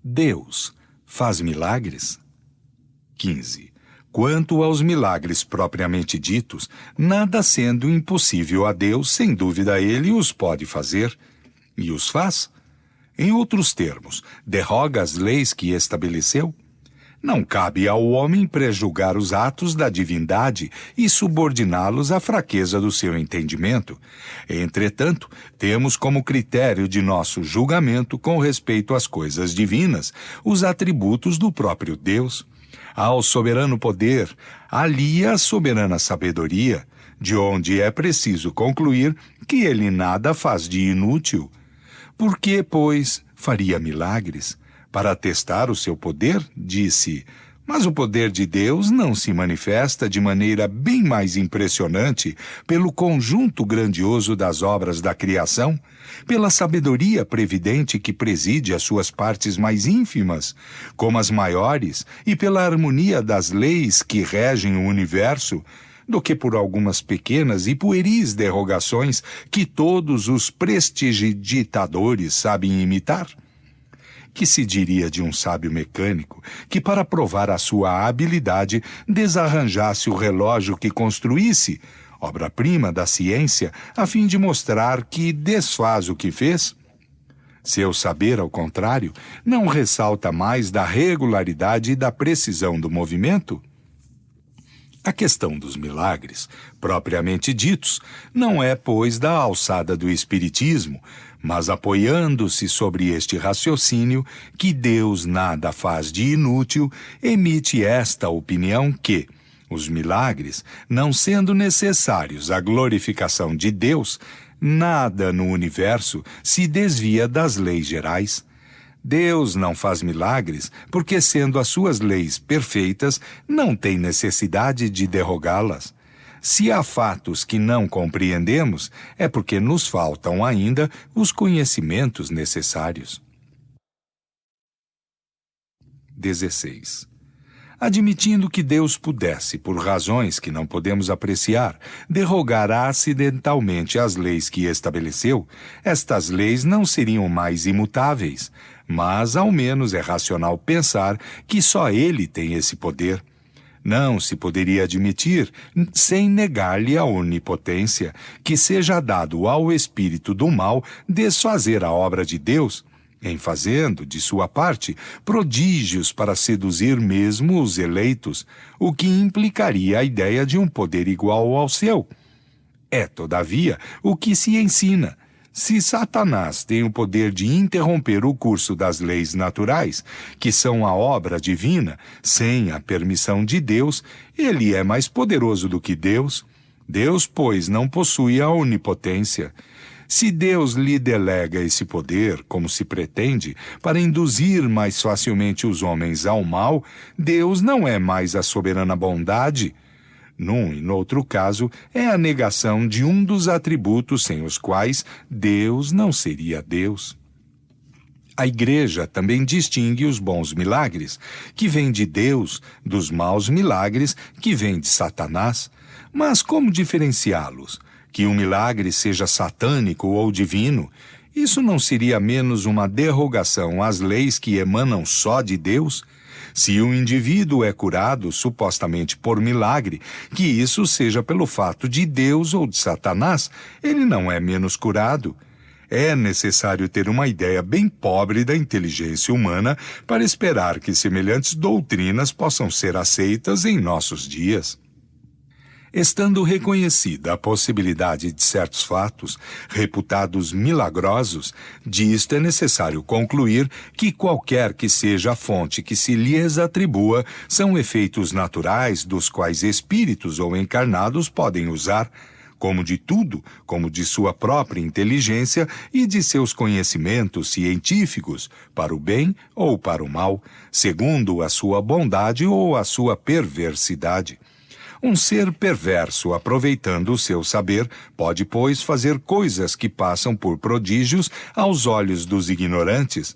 Deus faz milagres? 15. Quanto aos milagres propriamente ditos, nada sendo impossível a Deus, sem dúvida ele os pode fazer, e os faz. Em outros termos, derroga as leis que estabeleceu? Não cabe ao homem prejulgar os atos da divindade e subordiná-los à fraqueza do seu entendimento. Entretanto, temos como critério de nosso julgamento com respeito às coisas divinas os atributos do próprio Deus. Ao soberano poder, alia a soberana sabedoria, de onde é preciso concluir que ele nada faz de inútil. Por que, pois, faria milagres? Para testar o seu poder, disse, mas o poder de Deus não se manifesta de maneira bem mais impressionante pelo conjunto grandioso das obras da criação, pela sabedoria previdente que preside as suas partes mais ínfimas, como as maiores, e pela harmonia das leis que regem o universo, do que por algumas pequenas e pueris derrogações que todos os prestidigitadores sabem imitar? Que se diria de um sábio mecânico que, para provar a sua habilidade, desarranjasse o relógio que construísse, obra-prima da ciência, a fim de mostrar que desfaz o que fez? Seu saber, ao contrário, não ressalta mais da regularidade e da precisão do movimento? A questão dos milagres, propriamente ditos, não é, pois, da alçada do espiritismo, mas apoiando-se sobre este raciocínio que Deus nada faz de inútil, emite esta opinião que, os milagres, não sendo necessários à glorificação de Deus, nada no universo se desvia das leis gerais. Deus não faz milagres porque, sendo as suas leis perfeitas, não tem necessidade de derrogá-las. Se há fatos que não compreendemos, é porque nos faltam ainda os conhecimentos necessários. 16. Admitindo que Deus pudesse, por razões que não podemos apreciar, derrogar acidentalmente as leis que estabeleceu, estas leis não seriam mais imutáveis, mas ao menos é racional pensar que só Ele tem esse poder. Não se poderia admitir, sem negar-lhe a onipotência, que seja dado ao espírito do mal desfazer a obra de Deus, em fazendo, de sua parte, prodígios para seduzir mesmo os eleitos, o que implicaria a ideia de um poder igual ao seu. É, todavia, o que se ensina. Se Satanás tem o poder de interromper o curso das leis naturais, que são a obra divina, sem a permissão de Deus, ele é mais poderoso do que Deus. Deus, pois, não possui a onipotência. Se Deus lhe delega esse poder, como se pretende, para induzir mais facilmente os homens ao mal, Deus não é mais a soberana bondade. Num e noutro caso, é a negação de um dos atributos sem os quais Deus não seria Deus. A Igreja também distingue os bons milagres, que vêm de Deus, dos maus milagres, que vêm de Satanás. Mas como diferenciá-los? Que um milagre seja satânico ou divino, isso não seria menos uma derrogação às leis que emanam só de Deus? Se um indivíduo é curado, supostamente por milagre, que isso seja pelo fato de Deus ou de Satanás, ele não é menos curado. É necessário ter uma ideia bem pobre da inteligência humana para esperar que semelhantes doutrinas possam ser aceitas em nossos dias. Estando reconhecida a possibilidade de certos fatos, reputados milagrosos, disto é necessário concluir que qualquer que seja a fonte que se lhes atribua, são efeitos naturais dos quais espíritos ou encarnados podem usar, como de tudo, como de sua própria inteligência e de seus conhecimentos científicos, para o bem ou para o mal, segundo a sua bondade ou a sua perversidade. Um ser perverso, aproveitando o seu saber, pode, pois, fazer coisas que passam por prodígios aos olhos dos ignorantes.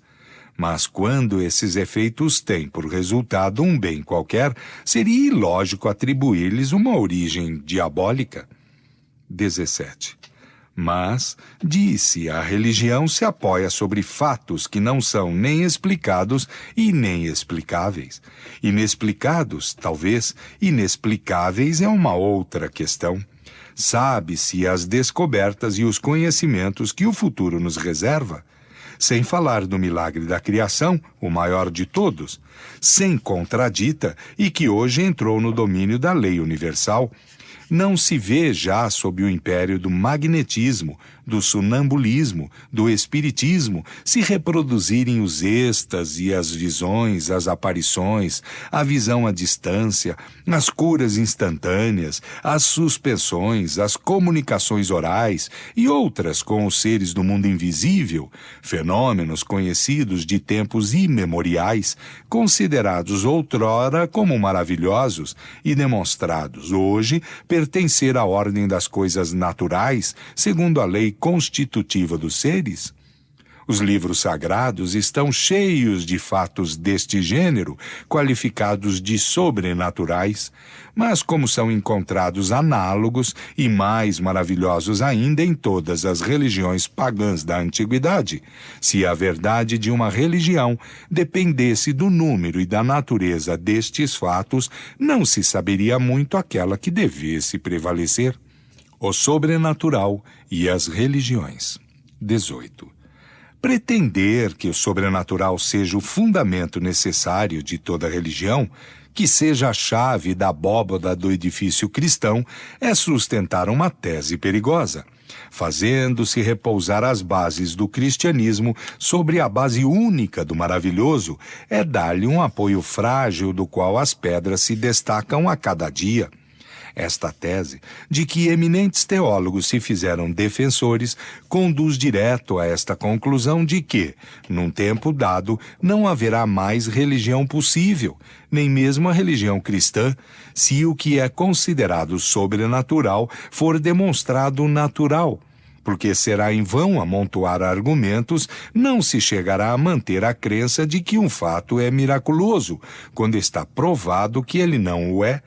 Mas quando esses efeitos têm por resultado um bem qualquer, seria ilógico atribuir-lhes uma origem diabólica. 17. Mas, disse, a religião se apoia sobre fatos que não são nem explicados e nem explicáveis. Inexplicados, talvez, inexplicáveis é uma outra questão. Sabe-se as descobertas e os conhecimentos que o futuro nos reserva. Sem falar do milagre da criação, o maior de todos, sem contradita e que hoje entrou no domínio da lei universal. Não se vê já sob o império do magnetismo, do sonambulismo, do espiritismo, se reproduzirem os êxtases, as visões, as aparições, a visão à distância, as curas instantâneas, as suspensões, as comunicações orais e outras com os seres do mundo invisível, fenômenos conhecidos de tempos imemoriais, considerados outrora como maravilhosos e demonstrados hoje pertencer à ordem das coisas naturais, segundo a lei constitutiva dos seres? Os livros sagrados estão cheios de fatos deste gênero, qualificados de sobrenaturais, mas como são encontrados análogos e mais maravilhosos ainda em todas as religiões pagãs da antiguidade, se a verdade de uma religião dependesse do número e da natureza destes fatos, não se saberia muito aquela que devesse prevalecer. O sobrenatural e as religiões. 18. Pretender que o sobrenatural seja o fundamento necessário de toda religião, que seja a chave da abóbada do edifício cristão, é sustentar uma tese perigosa, fazendo-se repousar as bases do cristianismo sobre a base única do maravilhoso, é dar-lhe um apoio frágil do qual as pedras se destacam a cada dia. Esta tese, de que eminentes teólogos se fizeram defensores, conduz direto a esta conclusão de que, num tempo dado, não haverá mais religião possível, nem mesmo a religião cristã, se o que é considerado sobrenatural for demonstrado natural. Porque será em vão amontoar argumentos, não se chegará a manter a crença de que um fato é miraculoso, quando está provado que ele não o é.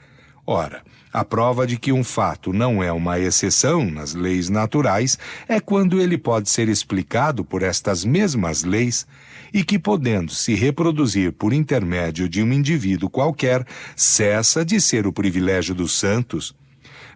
Ora, a prova de que um fato não é uma exceção nas leis naturais é quando ele pode ser explicado por estas mesmas leis e que, podendo se reproduzir por intermédio de um indivíduo qualquer, cessa de ser o privilégio dos santos.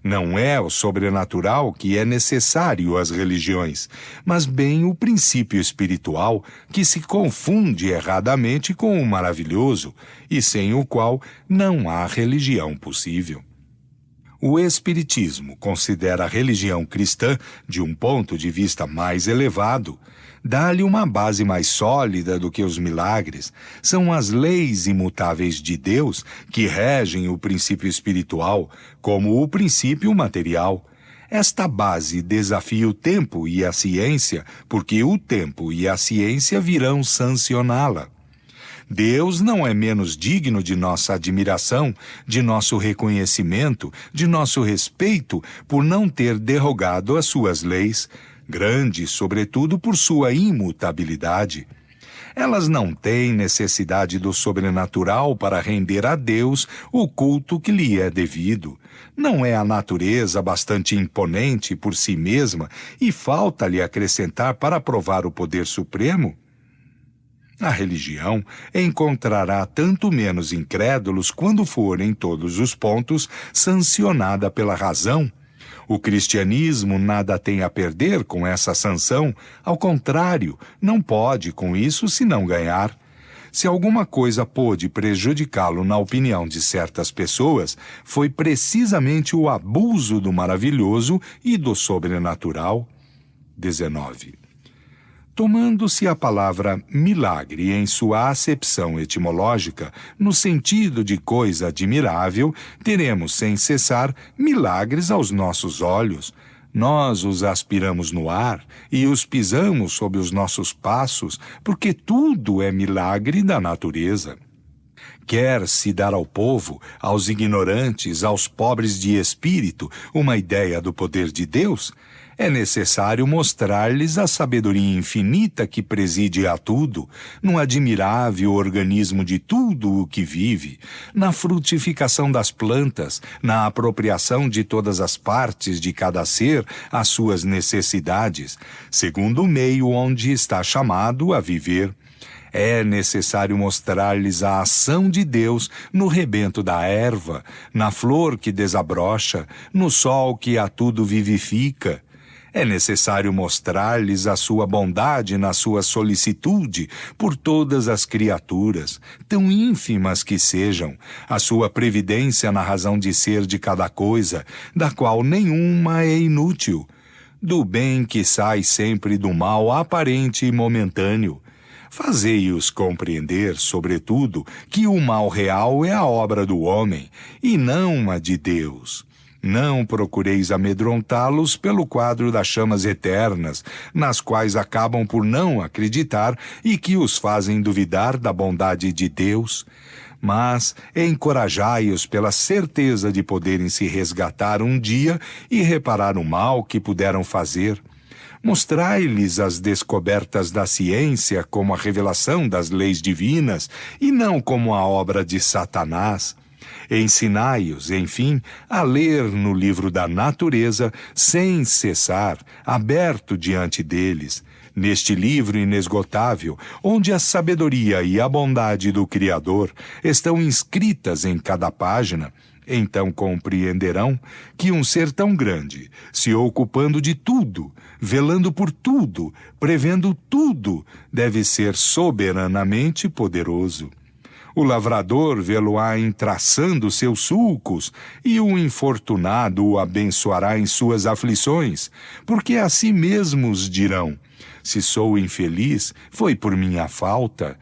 Não é o sobrenatural que é necessário às religiões, mas bem o princípio espiritual que se confunde erradamente com o maravilhoso e sem o qual não há religião possível. O Espiritismo considera a religião cristã, de um ponto de vista mais elevado, dá-lhe uma base mais sólida do que os milagres. São as leis imutáveis de Deus que regem o princípio espiritual, como o princípio material. Esta base desafia o tempo e a ciência, porque o tempo e a ciência virão sancioná-la. Deus não é menos digno de nossa admiração, de nosso reconhecimento, de nosso respeito, por não ter derrogado as suas leis, grande, sobretudo, por sua imutabilidade. Elas não têm necessidade do sobrenatural para render a Deus o culto que lhe é devido. Não é a natureza bastante imponente por si mesma e falta-lhe acrescentar para provar o poder supremo? A religião encontrará tanto menos incrédulos quando for, em todos os pontos, sancionada pela razão. O cristianismo nada tem a perder com essa sanção, ao contrário, não pode com isso senão ganhar. Se alguma coisa pôde prejudicá-lo na opinião de certas pessoas, foi precisamente o abuso do maravilhoso e do sobrenatural. 19. Tomando-se a palavra milagre em sua acepção etimológica, no sentido de coisa admirável, teremos sem cessar milagres aos nossos olhos. Nós os aspiramos no ar e os pisamos sob os nossos passos, porque tudo é milagre da natureza. Quer-se dar ao povo, aos ignorantes, aos pobres de espírito, uma ideia do poder de Deus? É necessário mostrar-lhes a sabedoria infinita que preside a tudo, no admirável organismo de tudo o que vive, na frutificação das plantas, na apropriação de todas as partes de cada ser às suas necessidades, segundo o meio onde está chamado a viver. É necessário mostrar-lhes a ação de Deus no rebento da erva, na flor que desabrocha, no sol que a tudo vivifica. É necessário mostrar-lhes a sua bondade na sua solicitude por todas as criaturas, tão ínfimas que sejam, a sua previdência na razão de ser de cada coisa, da qual nenhuma é inútil, do bem que sai sempre do mal aparente e momentâneo. Fazei-os compreender, sobretudo, que o mal real é a obra do homem, e não a de Deus. Não procureis amedrontá-los pelo quadro das chamas eternas, nas quais acabam por não acreditar e que os fazem duvidar da bondade de Deus. Mas encorajai-os pela certeza de poderem se resgatar um dia e reparar o mal que puderam fazer. Mostrai-lhes as descobertas da ciência como a revelação das leis divinas e não como a obra de Satanás. Ensinai-os, enfim, a ler no livro da natureza sem cessar, aberto diante deles, neste livro inesgotável, onde a sabedoria e a bondade do Criador estão inscritas em cada página. Então compreenderão que um ser tão grande, se ocupando de tudo, velando por tudo, prevendo tudo, deve ser soberanamente poderoso. O lavrador vê-lo-á entraçando seus sulcos, e o infortunado o abençoará em suas aflições, porque a si mesmos dirão: se sou infeliz, foi por minha falta.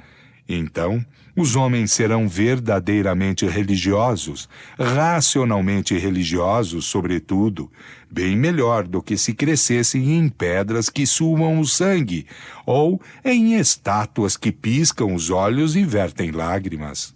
Então, os homens serão verdadeiramente religiosos, racionalmente religiosos, sobretudo, bem melhor do que se crescessem em pedras que suam o sangue, ou em estátuas que piscam os olhos e vertem lágrimas.